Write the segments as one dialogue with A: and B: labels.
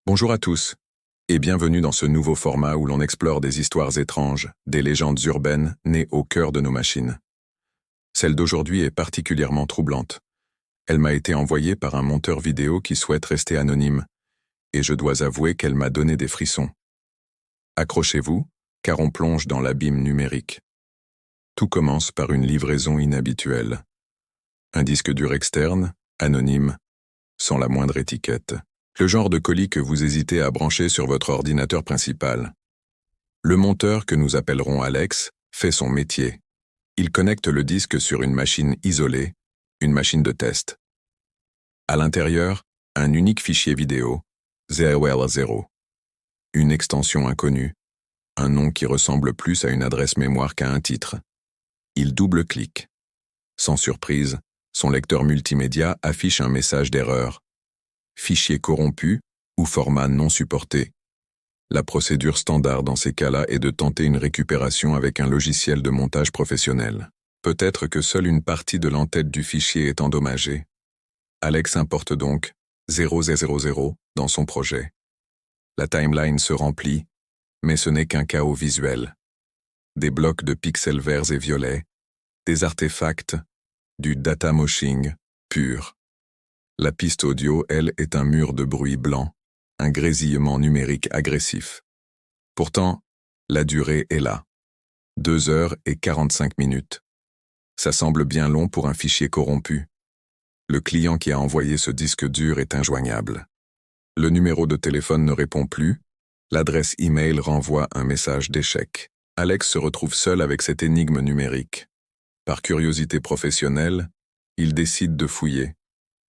A: Bonjour à tous, et bienvenue dans ce nouveau format où l'on explore des histoires étranges, des légendes urbaines nées au cœur de nos machines. Celle d'aujourd'hui est particulièrement troublante. Elle m'a été envoyée par un monteur vidéo qui souhaite rester anonyme, et je dois avouer qu'elle m'a donné des frissons. Accrochez-vous, car on plonge dans l'abîme numérique. Tout commence par une livraison inhabituelle. Un disque dur externe, anonyme, sans la moindre étiquette. Le genre de colis que vous hésitez à brancher sur votre ordinateur principal. Le monteur, que nous appellerons Alex, fait son métier. Il connecte le disque sur une machine isolée, une machine de test. À l'intérieur, un unique fichier vidéo, 0L0. Une extension inconnue, un nom qui ressemble plus à une adresse mémoire qu'à un titre. Il double-clique. Sans surprise, son lecteur multimédia affiche un message d'erreur. Fichier corrompu ou format non supporté. La procédure standard dans ces cas-là est de tenter une récupération avec un logiciel de montage professionnel. Peut-être que seule une partie de l'entête du fichier est endommagée. Alex importe donc 0Z00 dans son projet. La timeline se remplit, mais ce n'est qu'un chaos visuel. Des blocs de pixels verts et violets, des artefacts, du data moshing pur. La piste audio, elle, est un mur de bruit blanc, un grésillement numérique agressif. Pourtant, la durée est là. 2h45. Ça semble bien long pour un fichier corrompu. Le client qui a envoyé ce disque dur est injoignable. Le numéro de téléphone ne répond plus, l'adresse email renvoie un message d'échec. Alex se retrouve seul avec cette énigme numérique. Par curiosité professionnelle, il décide de fouiller.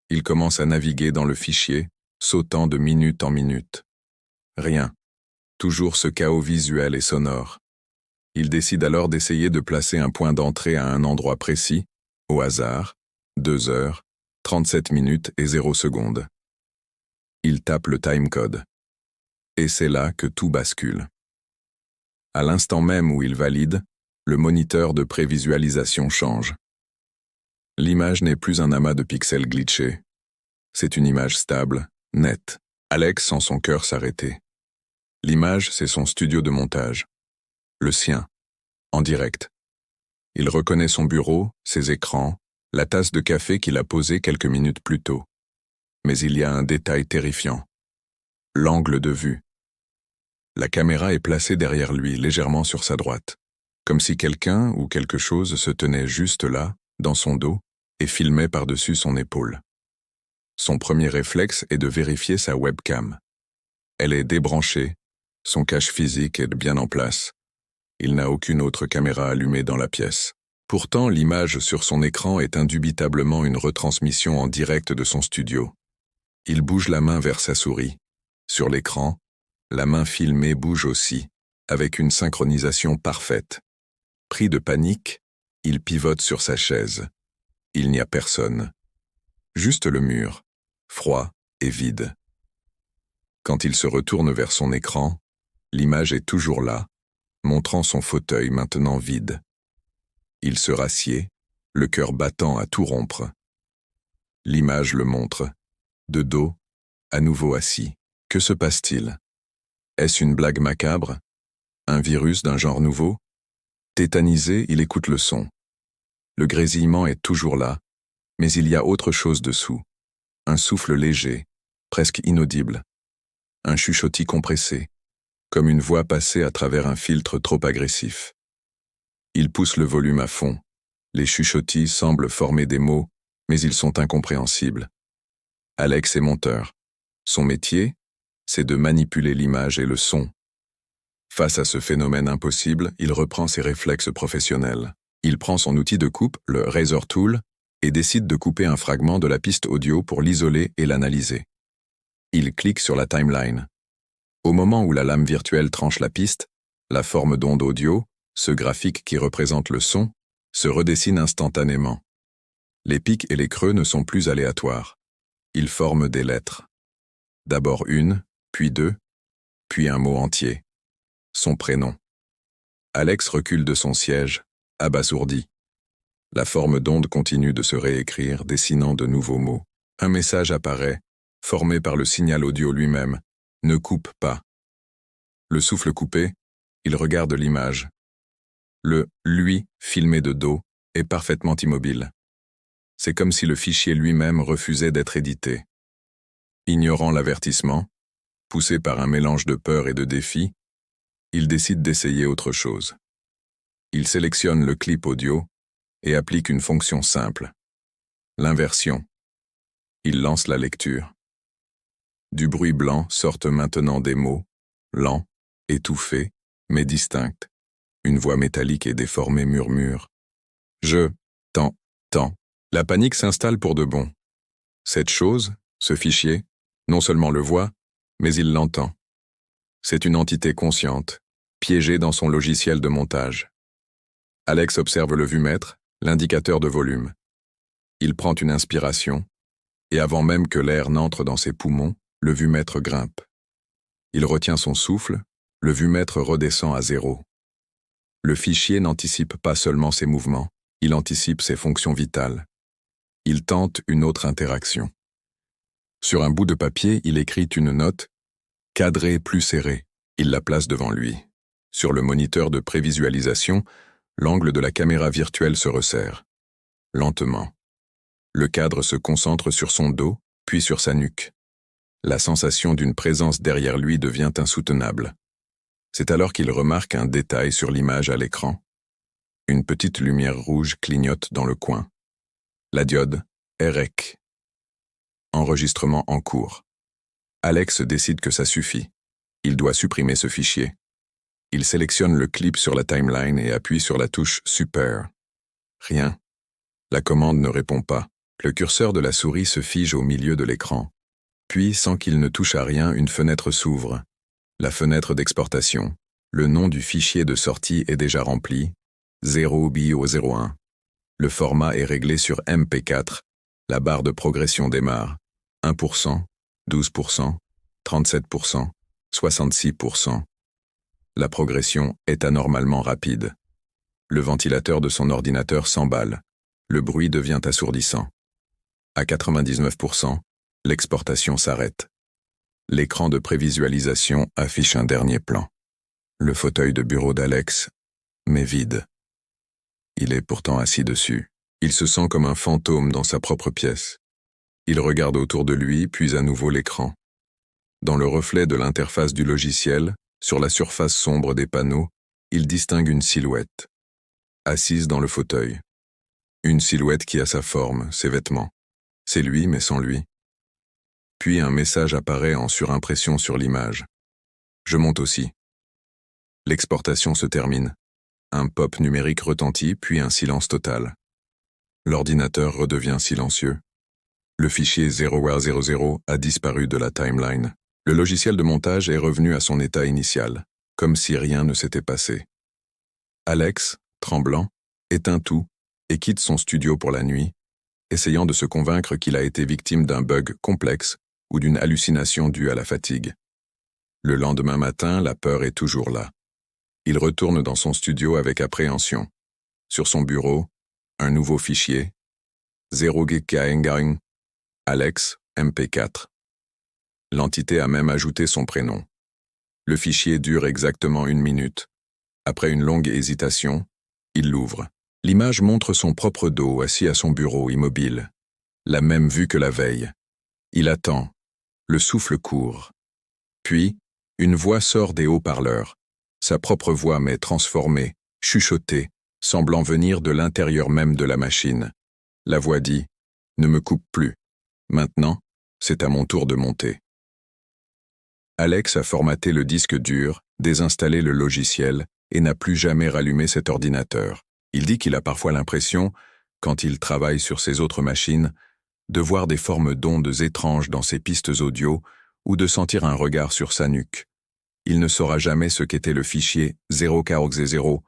A: Il commence à naviguer dans le fichier, sautant de minute en minute. Rien. Toujours ce chaos visuel et sonore. Il décide alors d'essayer de placer un point d'entrée à un endroit précis, au hasard, 2h37 et 0 secondes. Il tape le timecode. Et c'est là que tout bascule. À l'instant même où il valide, le moniteur de prévisualisation change. L'image n'est plus un amas de pixels glitchés. C'est une image stable, nette. Alex sent son cœur s'arrêter. L'image, c'est son studio de montage. Le sien, en direct. Il reconnaît son bureau, ses écrans, la tasse de café qu'il a posée quelques minutes plus tôt. Mais il y a un détail terrifiant. L'angle de vue. La caméra est placée derrière lui, légèrement sur sa droite. Comme si quelqu'un ou quelque chose se tenait juste là, dans son dos, et filmait par-dessus son épaule. Son premier réflexe est de vérifier sa webcam. Elle est débranchée, son cache physique est bien en place. Il n'a aucune autre caméra allumée dans la pièce. Pourtant, l'image sur son écran est indubitablement une retransmission en direct de son studio. Il bouge la main vers sa souris. Sur l'écran, la main filmée bouge aussi, avec une synchronisation parfaite. Pris de panique, il pivote sur sa chaise. Il n'y a personne. Juste le mur, froid et vide. Quand il se retourne vers son écran, l'image est toujours là, montrant son fauteuil maintenant vide. Il se rassied, le cœur battant à tout rompre. L'image le montre, de dos, à nouveau assis. Que se passe-t-il? Est-ce une blague macabre? Un virus d'un genre nouveau? Tétanisé, il écoute le son. Le grésillement est toujours là, mais il y a autre chose dessous. Un souffle léger, presque inaudible. Un chuchotis compressé, comme une voix passée à travers un filtre trop agressif. Il pousse le volume à fond. Les chuchotis semblent former des mots, mais ils sont incompréhensibles. Alex est monteur. Son métier, c'est de manipuler l'image et le son. Face à ce phénomène impossible, il reprend ses réflexes professionnels. Il prend son outil de coupe, le Razor Tool, et décide de couper un fragment de la piste audio pour l'isoler et l'analyser. Il clique sur la timeline. Au moment où la lame virtuelle tranche la piste, la forme d'onde audio, ce graphique qui représente le son, se redessine instantanément. Les pics et les creux ne sont plus aléatoires. Ils forment des lettres. D'abord une, puis deux, puis un mot entier. Son prénom. Alex recule de son siège, abasourdi. La forme d'onde continue de se réécrire, dessinant de nouveaux mots. Un message apparaît, formé par le signal audio lui-même, Ne coupe pas. Le souffle coupé, il regarde l'image. Lui, filmé de dos, est parfaitement immobile. C'est comme si le fichier lui-même refusait d'être édité. Ignorant l'avertissement, poussé par un mélange de peur et de défi, il décide d'essayer autre chose. Il sélectionne le clip audio et applique une fonction simple. L'inversion. Il lance la lecture. Du bruit blanc sortent maintenant des mots, lents, étouffés, mais distincts. Une voix métallique et déformée murmure. Je, tant. La panique s'installe pour de bon. Cette chose, ce fichier, non seulement le voit, mais il l'entend. C'est une entité consciente, piégée dans son logiciel de montage. Alex observe le vumètre, l'indicateur de volume. Il prend une inspiration, et avant même que l'air n'entre dans ses poumons, le vumètre grimpe. Il retient son souffle, le vumètre redescend à 0. Le fichier n'anticipe pas seulement ses mouvements, il anticipe ses fonctions vitales. Il tente une autre interaction. Sur un bout de papier, il écrit une note, cadrée plus serrée. Il la place devant lui. Sur le moniteur de prévisualisation, l'angle de la caméra virtuelle se resserre. Lentement. Le cadre se concentre sur son dos, puis sur sa nuque. La sensation d'une présence derrière lui devient insoutenable. C'est alors qu'il remarque un détail sur l'image à l'écran. Une petite lumière rouge clignote dans le coin. La diode est REC. Enregistrement en cours. Alex décide que ça suffit. Il doit supprimer ce fichier. Il sélectionne le clip sur la timeline et appuie sur la touche Super. Rien. La commande ne répond pas. Le curseur de la souris se fige au milieu de l'écran. Puis, sans qu'il ne touche à rien, une fenêtre s'ouvre. La fenêtre d'exportation. Le nom du fichier de sortie est déjà rempli. 0bio01. Le format est réglé sur MP4. La barre de progression démarre. 1%, 12%, 37%, 66%. La progression est anormalement rapide. Le ventilateur de son ordinateur s'emballe. Le bruit devient assourdissant. À 99%, l'exportation s'arrête. L'écran de prévisualisation affiche un dernier plan. Le fauteuil de bureau d'Alex, mais vide. Il est pourtant assis dessus. Il se sent comme un fantôme dans sa propre pièce. Il regarde autour de lui, puis à nouveau l'écran. Dans le reflet de l'interface du logiciel, sur la surface sombre des panneaux, il distingue une silhouette. Assise dans le fauteuil. Une silhouette qui a sa forme, ses vêtements. C'est lui, mais sans lui. Puis un message apparaît en surimpression sur l'image. Je monte aussi. L'exportation se termine. Un pop numérique retentit, puis un silence total. L'ordinateur redevient silencieux. Le fichier 0A00 a disparu de la timeline. Le logiciel de montage est revenu à son état initial, comme si rien ne s'était passé. Alex, tremblant, éteint tout et quitte son studio pour la nuit, essayant de se convaincre qu'il a été victime d'un bug complexe ou d'une hallucination due à la fatigue. Le lendemain matin, la peur est toujours là. Il retourne dans son studio avec appréhension. Sur son bureau, un nouveau fichier, 0GKNGANG, Alex, MP4. L'entité a même ajouté son prénom. Le fichier dure exactement 1 minute. Après une longue hésitation, il l'ouvre. L'image montre son propre dos assis à son bureau immobile. La même vue que la veille. Il attend. Le souffle court. Puis, une voix sort des haut-parleurs. Sa propre voix mais transformée, chuchotée, semblant venir de l'intérieur même de la machine. La voix dit « Ne me coupe plus. Maintenant, c'est à mon tour de monter. » Alex a formaté le disque dur, désinstallé le logiciel et n'a plus jamais rallumé cet ordinateur. Il dit qu'il a parfois l'impression, quand il travaille sur ses autres machines, de voir des formes d'ondes étranges dans ses pistes audio ou de sentir un regard sur sa nuque. Il ne saura jamais ce qu'était le fichier 0KOX0,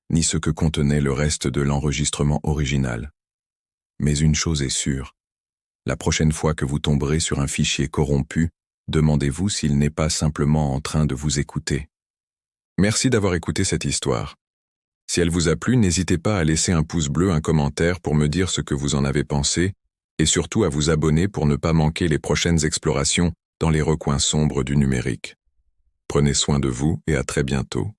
A: ni ce que contenait le reste de l'enregistrement original. Mais une chose est sûre, la prochaine fois que vous tomberez sur un fichier corrompu, demandez-vous s'il n'est pas simplement en train de vous écouter. Merci d'avoir écouté cette histoire. Si elle vous a plu, n'hésitez pas à laisser un pouce bleu, un commentaire pour me dire ce que vous en avez pensé, et surtout à vous abonner pour ne pas manquer les prochaines explorations dans les recoins sombres du numérique. Prenez soin de vous et à très bientôt.